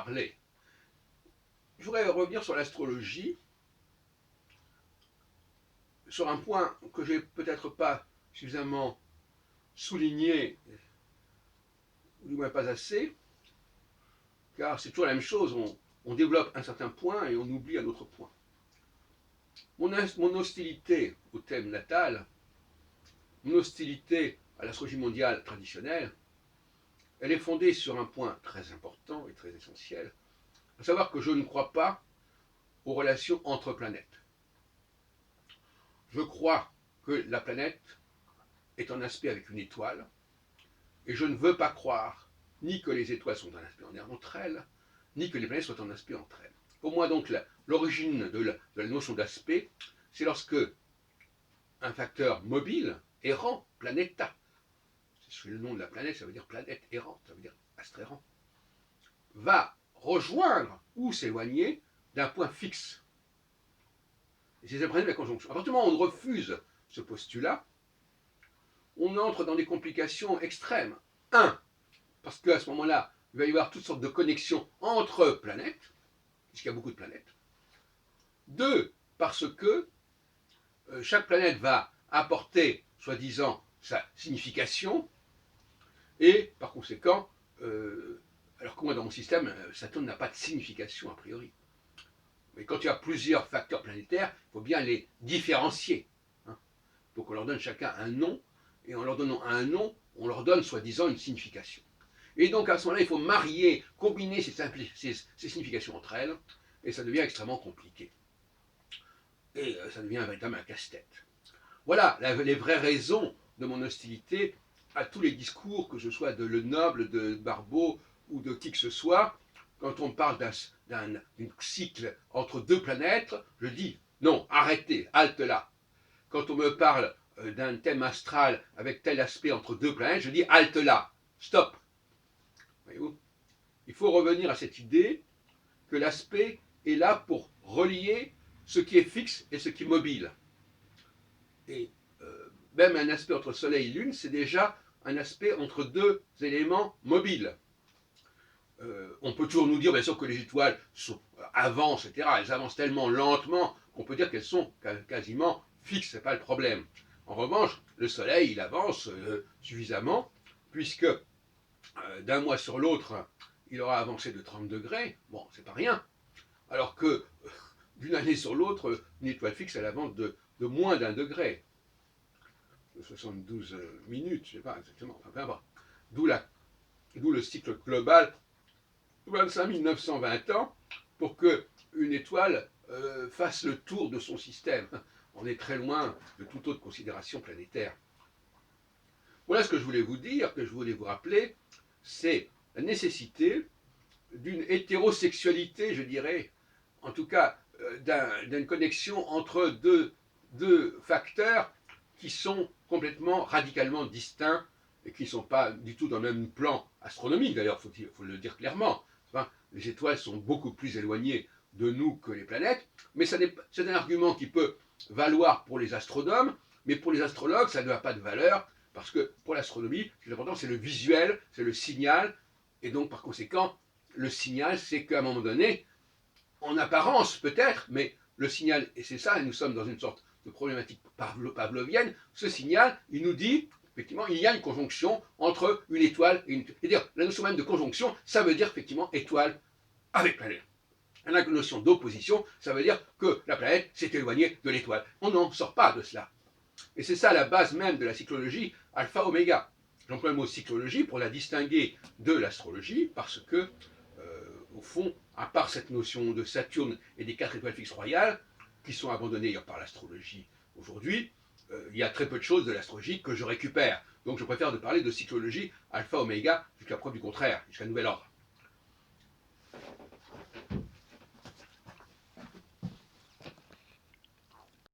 parler. Je voudrais revenir sur l'astrologie, sur un point que j'ai peut-être pas suffisamment souligné, ou du moins pas assez, car c'est toujours la même chose, on développe un certain point et on oublie un autre point. Mon hostilité au thème natal, mon hostilité à l'astrologie mondiale traditionnelle, elle est fondée sur un point très important et très essentiel, à savoir que je ne crois pas aux relations entre planètes. Je crois que la planète est en aspect avec une étoile, et je ne veux pas croire ni que les étoiles sont en aspect entre elles, ni que les planètes soient en aspect entre elles. Pour moi, donc, l'origine de la notion d'aspect, c'est lorsque un facteur mobile, errant, planeta, c'est le nom de la planète, ça veut dire planète errante, ça veut dire astre errant, va rejoindre ou s'éloigner d'un point fixe. Et c'est le principe de la conjonction. À partir du moment où on refuse ce postulat, on entre dans des complications extrêmes. Un, parce qu'à ce moment-là, il va y avoir toutes sortes de connexions entre planètes, puisqu'il y a beaucoup de planètes. Deux, parce que chaque planète va apporter, soi-disant, sa signification, et par conséquent, alors que moi dans mon système, Saturne n'a pas de signification a priori. Mais quand il y a plusieurs facteurs planétaires, il faut bien les différencier. Hein. Donc on leur donne chacun un nom, et en leur donnant un nom, on leur donne soi-disant une signification. Et donc à ce moment-là, il faut marier, combiner ces significations entre elles, et ça devient extrêmement compliqué. Et ça devient un véritable casse-tête. Voilà les vraies raisons de mon hostilité à tous les discours, que ce soit de Le Noble, de Barbeau ou de qui que ce soit. Quand on parle d'un cycle entre deux planètes, je dis non, arrêtez, halte là. Quand on me parle d'un thème astral avec tel aspect entre deux planètes, je dis halte là, stop. Voyez-vous ? Il faut revenir à cette idée que l'aspect est là pour relier ce qui est fixe et ce qui est mobile. Et même un aspect entre Soleil et Lune, c'est déjà un aspect entre deux éléments mobiles. On peut toujours nous dire, bien sûr, que les étoiles avancent, etc. Elles avancent tellement lentement qu'on peut dire qu'elles sont quasiment fixes, ce n'est pas le problème. En revanche, le Soleil, il avance suffisamment, puisque d'un mois sur l'autre, il aura avancé de 30 degrés. Bon, c'est pas rien. Alors que d'une année sur l'autre, une étoile fixe, elle avance de moins d'1 degré. De 72 minutes, je ne sais pas exactement. Enfin, d'où le cycle global 25 920 ans pour qu'une étoile fasse le tour de son système. On est très loin de toute autre considération planétaire. Voilà ce que je voulais vous dire, que je voulais vous rappeler, c'est la nécessité d'une hétérosexualité, je dirais, en tout cas d'une connexion entre deux facteurs qui sont complètement, radicalement distincts et qui ne sont pas du tout dans le même plan astronomique, d'ailleurs, il faut le dire clairement. Enfin, les étoiles sont beaucoup plus éloignées de nous que les planètes, mais c'est un argument qui peut valoir pour les astronomes, mais pour les astrologues, ça n'a pas de valeur, parce que pour l'astronomie, ce qui est important, c'est le visuel, c'est le signal, et donc par conséquent, le signal, c'est qu'à un moment donné, en apparence peut-être, mais le signal, et c'est ça, et nous sommes dans une sorte de problématique pavlovienne, ce signal, il nous dit, effectivement, il y a une conjonction entre une étoile et une... C'est-à-dire, la notion même de conjonction, ça veut dire effectivement étoile avec planète. La notion d'opposition, ça veut dire que la planète s'est éloignée de l'étoile. On n'en sort pas de cela. Et c'est ça la base même de la cyclologie alpha-oméga. J'emploie le mot cyclologie pour la distinguer de l'astrologie, parce que, au fond, à part cette notion de Saturne et des 4 étoiles fixes royales, qui sont abandonnées par l'astrologie aujourd'hui, il y a très peu de choses de l'astrologie que je récupère. Donc je préfère de parler de cyclologie alpha-oméga jusqu'à preuve du contraire, jusqu'à nouvel ordre.